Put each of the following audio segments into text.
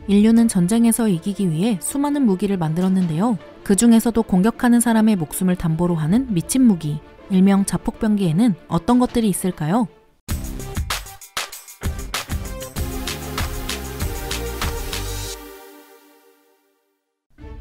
인류는 전쟁에서 이기기 위해 수많은 무기를 만들었는데요. 그 중에서도 공격하는 사람의 목숨을 담보로 하는 미친 무기, 일명 자폭병기에는 어떤 것들이 있을까요?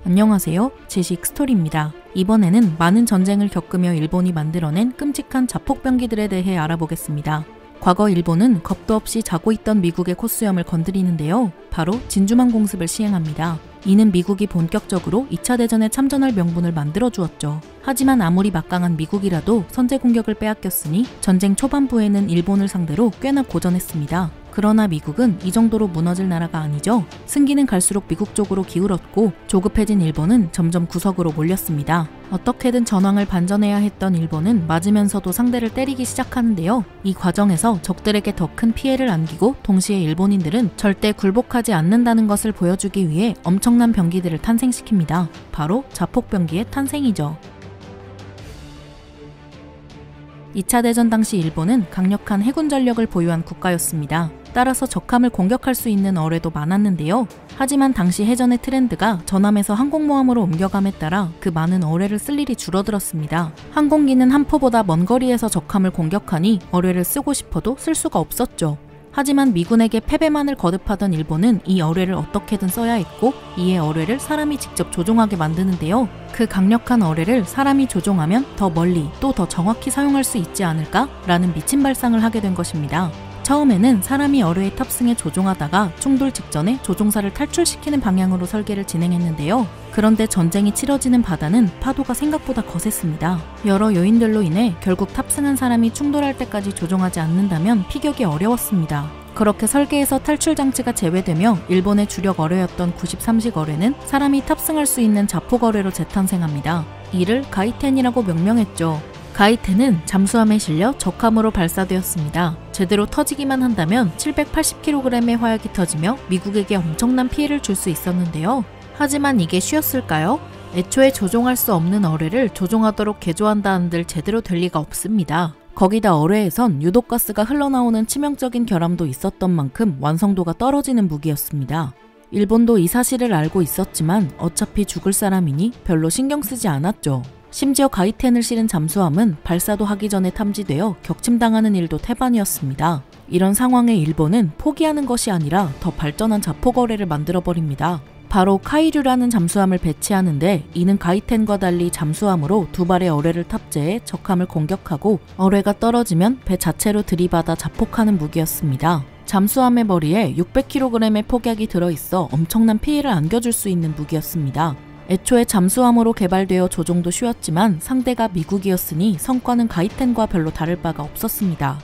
안녕하세요. 지식스토리입니다. 이번에는 많은 전쟁을 겪으며 일본이 만들어낸 끔찍한 자폭병기들에 대해 알아보겠습니다. 과거 일본은 겁도 없이 자고 있던 미국의 코수염을 건드리는데요. 바로 진주만 공습을 시행합니다. 이는 미국이 본격적으로 2차 대전에 참전할 명분을 만들어주었죠. 하지만 아무리 막강한 미국이라도 선제 공격을 빼앗겼으니 전쟁 초반부에는 일본을 상대로 꽤나 고전했습니다. 그러나 미국은 이 정도로 무너질 나라가 아니죠. 승기는 갈수록 미국 쪽으로 기울었고 조급해진 일본은 점점 구석으로 몰렸습니다. 어떻게든 전황을 반전해야 했던 일본은 맞으면서도 상대를 때리기 시작하는데요. 이 과정에서 적들에게 더 큰 피해를 안기고 동시에 일본인들은 절대 굴복하지 않는다는 것을 보여주기 위해 엄청난 병기들을 탄생시킵니다. 바로 자폭병기의 탄생이죠. 2차 대전 당시 일본은 강력한 해군 전력을 보유한 국가였습니다. 따라서 적함을 공격할 수 있는 어뢰도 많았는데요. 하지만 당시 해전의 트렌드가 전함에서 항공모함으로 옮겨감에 따라 그 많은 어뢰를 쓸 일이 줄어들었습니다. 항공기는 한 포보다 먼 거리에서 적함을 공격하니 어뢰를 쓰고 싶어도 쓸 수가 없었죠. 하지만 미군에게 패배만을 거듭하던 일본은 이 어뢰를 어떻게든 써야 했고 이에 어뢰를 사람이 직접 조종하게 만드는데요. 그 강력한 어뢰를 사람이 조종하면 더 멀리 또 더 정확히 사용할 수 있지 않을까? 라는 미친 발상을 하게 된 것입니다. 처음에는 사람이 어뢰에 탑승해 조종하다가 충돌 직전에 조종사를 탈출시키는 방향으로 설계를 진행했는데요. 그런데 전쟁이 치러지는 바다는 파도가 생각보다 거셌습니다. 여러 요인들로 인해 결국 탑승한 사람이 충돌할 때까지 조종하지 않는다면 피격이 어려웠습니다. 그렇게 설계에서 탈출 장치가 제외되며 일본의 주력 어뢰였던 93식 어뢰는 사람이 탑승할 수 있는 자폭 어뢰로 재탄생합니다. 이를 가이텐이라고 명명했죠. 가이텐은 잠수함에 실려 적함으로 발사되었습니다. 제대로 터지기만 한다면 780kg의 화약이 터지며 미국에게 엄청난 피해를 줄 수 있었는데요. 하지만 이게 쉬웠을까요? 애초에 조종할 수 없는 어뢰를 조종하도록 개조한다 한들 제대로 될 리가 없습니다. 거기다 어뢰에선 유독가스가 흘러나오는 치명적인 결함도 있었던 만큼 완성도가 떨어지는 무기였습니다. 일본도 이 사실을 알고 있었지만 어차피 죽을 사람이니 별로 신경 쓰지 않았죠. 심지어 가이텐을 실은 잠수함은 발사도 하기 전에 탐지되어 격침당하는 일도 태반이었습니다. 이런 상황에 일본은 포기하는 것이 아니라 더 발전한 자폭어뢰를 만들어버립니다. 바로 카이류라는 잠수함을 배치하는데 이는 가이텐과 달리 잠수함으로 두 발의 어뢰를 탑재해 적함을 공격하고 어뢰가 떨어지면 배 자체로 들이받아 자폭하는 무기였습니다. 잠수함의 머리에 600kg의 폭약이 들어있어 엄청난 피해를 안겨줄 수 있는 무기였습니다. 애초에 잠수함으로 개발되어 조종도 쉬웠지만 상대가 미국이었으니 성과는 가이텐과 별로 다를 바가 없었습니다.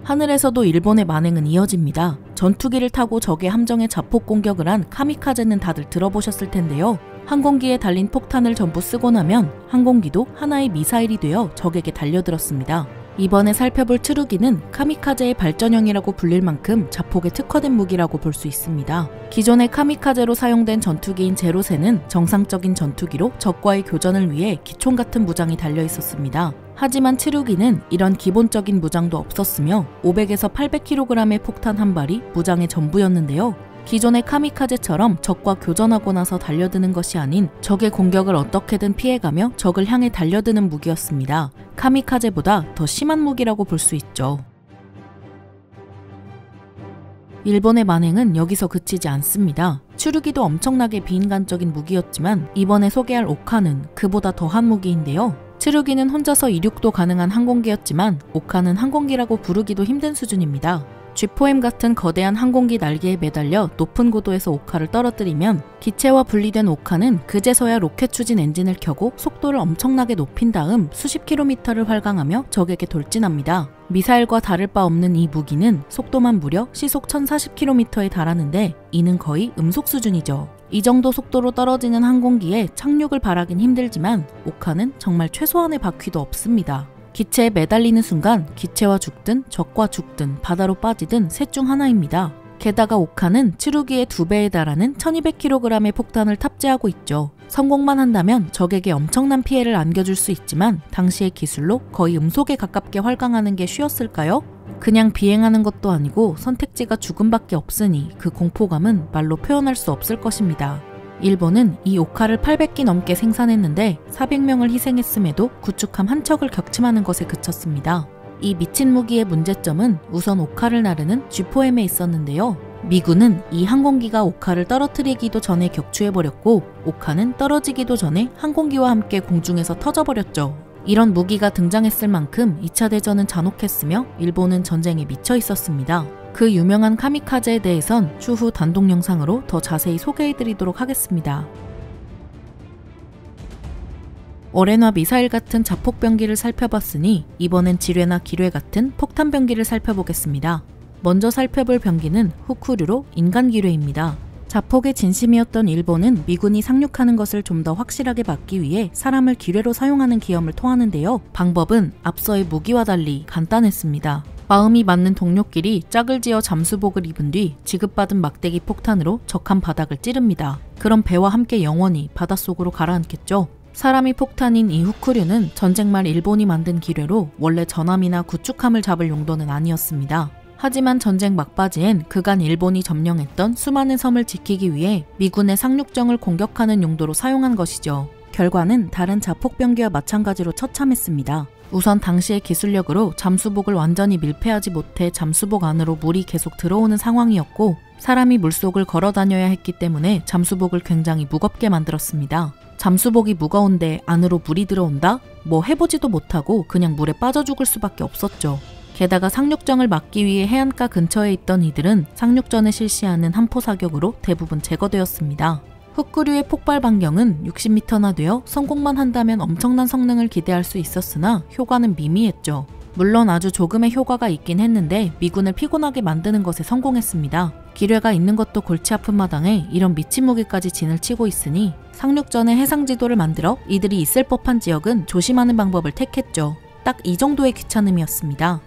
하늘에서도 일본의 만행은 이어집니다. 전투기를 타고 적의 함정에 자폭 공격을 한 카미카제는 다들 들어보셨을 텐데요. 항공기에 달린 폭탄을 전부 쓰고 나면 항공기도 하나의 미사일이 되어 적에게 달려들었습니다. 이번에 살펴볼 트루기는 카미카제의 발전형이라고 불릴 만큼 자폭에 특화된 무기라고 볼 수 있습니다. 기존의 카미카제로 사용된 전투기인 제로세는 정상적인 전투기로 적과의 교전을 위해 기총 같은 무장이 달려 있었습니다. 하지만 트루기는 이런 기본적인 무장도 없었으며 500에서 800kg의 폭탄 한 발이 무장의 전부였는데요. 기존의 카미카제처럼 적과 교전하고 나서 달려드는 것이 아닌 적의 공격을 어떻게든 피해가며 적을 향해 달려드는 무기였습니다. 카미카제보다 더 심한 무기라고 볼 수 있죠. 일본의 만행은 여기서 그치지 않습니다. 추루기도 엄청나게 비인간적인 무기였지만 이번에 소개할 오카는 그보다 더한 무기인데요. 추루기는 혼자서 이륙도 가능한 항공기였지만 오카는 항공기라고 부르기도 힘든 수준입니다. G4M 같은 거대한 항공기 날개에 매달려 높은 고도에서 오카를 떨어뜨리면 기체와 분리된 오카는 그제서야 로켓 추진 엔진을 켜고 속도를 엄청나게 높인 다음 수십 킬로미터를 활강하며 적에게 돌진합니다. 미사일과 다를 바 없는 이 무기는 속도만 무려 시속 1040km에 달하는데 이는 거의 음속 수준이죠. 이 정도 속도로 떨어지는 항공기에 착륙을 바라긴 힘들지만 오카는 정말 최소한의 바퀴도 없습니다. 기체에 매달리는 순간 기체와 죽든 적과 죽든 바다로 빠지든 셋 중 하나입니다. 게다가 오카는 치루기의 2배에 달하는 1200kg의 폭탄을 탑재하고 있죠. 성공만 한다면 적에게 엄청난 피해를 안겨줄 수 있지만 당시의 기술로 거의 음속에 가깝게 활강하는 게 쉬웠을까요? 그냥 비행하는 것도 아니고 선택지가 죽음밖에 없으니 그 공포감은 말로 표현할 수 없을 것입니다. 일본은 이 오카를 800기 넘게 생산했는데 400명을 희생했음에도 구축함 한 척을 격침하는 것에 그쳤습니다. 이 미친 무기의 문제점은 우선 오카를 나르는 G4M에 있었는데요. 미군은 이 항공기가 오카를 떨어뜨리기도 전에 격추해버렸고 오카는 떨어지기도 전에 항공기와 함께 공중에서 터져버렸죠. 이런 무기가 등장했을 만큼 2차 대전은 잔혹했으며 일본은 전쟁에 미쳐 있었습니다. 그 유명한 카미카제에 대해선 추후 단독 영상으로 더 자세히 소개해드리도록 하겠습니다. 어뢰나 미사일 같은 자폭병기를 살펴봤으니 이번엔 지뢰나 기뢰 같은 폭탄병기를 살펴보겠습니다. 먼저 살펴볼 병기는 후쿠류로 인간기뢰입니다. 자폭의 진심이었던 일본은 미군이 상륙하는 것을 좀 더 확실하게 막기 위해 사람을 기뢰로 사용하는 기염을 토하는데요. 방법은 앞서의 무기와 달리 간단했습니다. 마음이 맞는 동료끼리 짝을 지어 잠수복을 입은 뒤 지급받은 막대기 폭탄으로 적함 바닥을 찌릅니다. 그럼 배와 함께 영원히 바닷속으로 가라앉겠죠. 사람이 폭탄인 이 후쿠류는 전쟁 말 일본이 만든 기뢰로 원래 전함이나 구축함을 잡을 용도는 아니었습니다. 하지만 전쟁 막바지엔 그간 일본이 점령했던 수많은 섬을 지키기 위해 미군의 상륙정을 공격하는 용도로 사용한 것이죠. 결과는 다른 자폭병기와 마찬가지로 처참했습니다. 우선 당시의 기술력으로 잠수복을 완전히 밀폐하지 못해 잠수복 안으로 물이 계속 들어오는 상황이었고 사람이 물속을 걸어 다녀야 했기 때문에 잠수복을 굉장히 무겁게 만들었습니다. 잠수복이 무거운데 안으로 물이 들어온다? 뭐 해보지도 못하고 그냥 물에 빠져 죽을 수밖에 없었죠. 게다가 상륙정을 막기 위해 해안가 근처에 있던 이들은 상륙전에 실시하는 함포 사격으로 대부분 제거되었습니다. 후쿠류의 폭발 반경은 60m나 되어 성공만 한다면 엄청난 성능을 기대할 수 있었으나 효과는 미미했죠. 물론 아주 조금의 효과가 있긴 했는데 미군을 피곤하게 만드는 것에 성공했습니다. 기뢰가 있는 것도 골치 아픈 마당에 이런 미친 무기까지 진을 치고 있으니 상륙전에 해상 지도를 만들어 이들이 있을 법한 지역은 조심하는 방법을 택했죠. 딱 이 정도의 귀찮음이었습니다.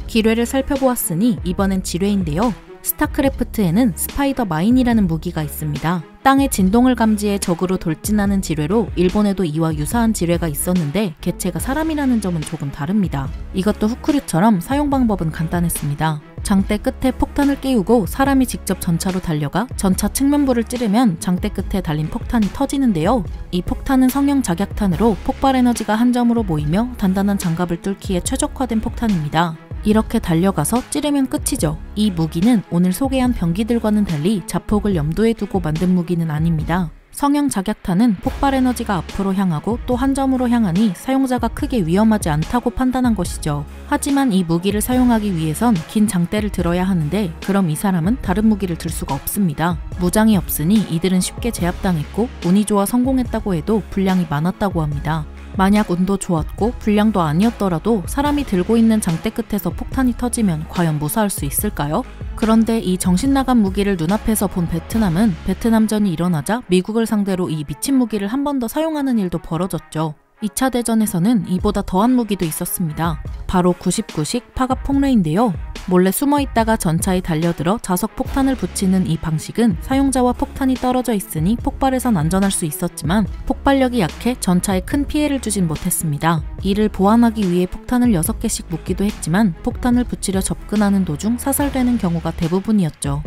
기뢰를 살펴보았으니 이번엔 지뢰인데요. 스타크래프트에는 스파이더 마인이라는 무기가 있습니다. 땅의 진동을 감지해 적으로 돌진하는 지뢰로 일본에도 이와 유사한 지뢰가 있었는데 개체가 사람이라는 점은 조금 다릅니다. 이것도 후쿠류처럼 사용 방법은 간단했습니다. 장대 끝에 폭탄을 끼우고 사람이 직접 전차로 달려가 전차 측면부를 찌르면 장대 끝에 달린 폭탄이 터지는데요. 이 폭탄은 성형 작약탄으로 폭발 에너지가 한 점으로 모이며 단단한 장갑을 뚫기에 최적화된 폭탄입니다. 이렇게 달려가서 찌르면 끝이죠. 이 무기는 오늘 소개한 병기들과는 달리 자폭을 염두에 두고 만든 무기는 아닙니다. 성형 작약탄은 폭발 에너지가 앞으로 향하고 또 한 점으로 향하니 사용자가 크게 위험하지 않다고 판단한 것이죠. 하지만 이 무기를 사용하기 위해선 긴 장대를 들어야 하는데 그럼 이 사람은 다른 무기를 들 수가 없습니다. 무장이 없으니 이들은 쉽게 제압당했고 운이 좋아 성공했다고 해도 분량이 많았다고 합니다. 만약 운도 좋았고 분량도 아니었더라도 사람이 들고 있는 장대 끝에서 폭탄이 터지면 과연 무사할 수 있을까요? 그런데 이 정신나간 무기를 눈앞에서 본 베트남은 베트남전이 일어나자 미국을 상대로 이 미친 무기를 한 번 더 사용하는 일도 벌어졌죠. 2차 대전에서는 이보다 더한 무기도 있었습니다. 바로 99식 파갑 폭레인데요. 몰래 숨어 있다가 전차에 달려들어 자석 폭탄을 붙이는 이 방식은 사용자와 폭탄이 떨어져 있으니 폭발에선 안전할 수 있었지만 폭발력이 약해 전차에 큰 피해를 주진 못했습니다. 이를 보완하기 위해 폭탄을 6개씩 묶기도 했지만 폭탄을 붙이려 접근하는 도중 사살되는 경우가 대부분이었죠.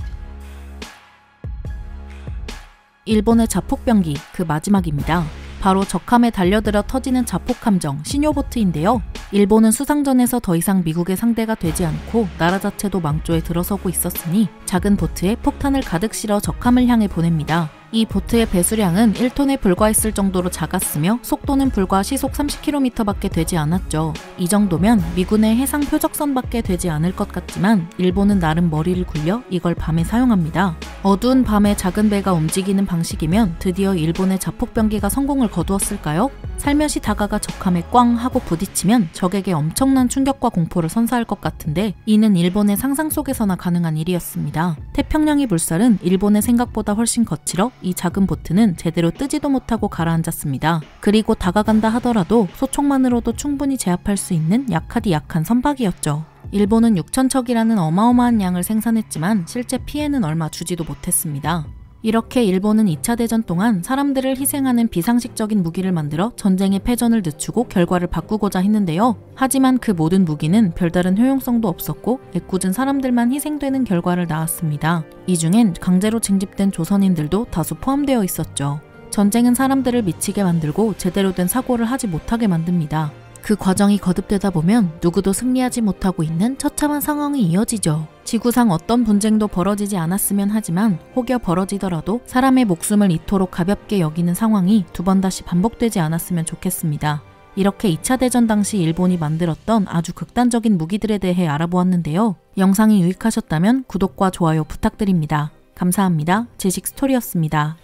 일본의 자폭병기, 그 마지막입니다. 바로 적함에 달려들어 터지는 자폭함정 시뇨보트인데요. 일본은 수상전에서 더 이상 미국의 상대가 되지 않고 나라 자체도 망조에 들어서고 있었으니 작은 보트에 폭탄을 가득 실어 적함을 향해 보냅니다. 이 보트의 배수량은 1톤에 불과했을 정도로 작았으며 속도는 불과 시속 30km밖에 되지 않았죠. 이 정도면 미군의 해상 표적선밖에 되지 않을 것 같지만 일본은 나름 머리를 굴려 이걸 밤에 사용합니다. 어두운 밤에 작은 배가 움직이는 방식이면 드디어 일본의 자폭병기가 성공을 거두었을까요? 살며시 다가가 적함에 꽝 하고 부딪히면 적에게 엄청난 충격과 공포를 선사할 것 같은데 이는 일본의 상상 속에서나 가능한 일이었습니다. 태평양의 물살은 일본의 생각보다 훨씬 거칠어 이 작은 보트는 제대로 뜨지도 못하고 가라앉았습니다. 그리고 다가간다 하더라도 소총만으로도 충분히 제압할 수 있는 약하디 약한 선박이었죠. 일본은 6,000척이라는 어마어마한 양을 생산했지만 실제 피해는 얼마 주지도 못했습니다. 이렇게 일본은 2차 대전 동안 사람들을 희생하는 비상식적인 무기를 만들어 전쟁의 패전을 늦추고 결과를 바꾸고자 했는데요. 하지만 그 모든 무기는 별다른 효용성도 없었고 애꿎은 사람들만 희생되는 결과를 낳았습니다. 이 중엔 강제로 징집된 조선인들도 다수 포함되어 있었죠. 전쟁은 사람들을 미치게 만들고 제대로 된 사고를 하지 못하게 만듭니다. 그 과정이 거듭되다 보면 누구도 승리하지 못하고 있는 처참한 상황이 이어지죠. 지구상 어떤 분쟁도 벌어지지 않았으면 하지만 혹여 벌어지더라도 사람의 목숨을 이토록 가볍게 여기는 상황이 두 번 다시 반복되지 않았으면 좋겠습니다. 이렇게 2차 대전 당시 일본이 만들었던 아주 극단적인 무기들에 대해 알아보았는데요. 영상이 유익하셨다면 구독과 좋아요 부탁드립니다. 감사합니다. 지식스토리였습니다.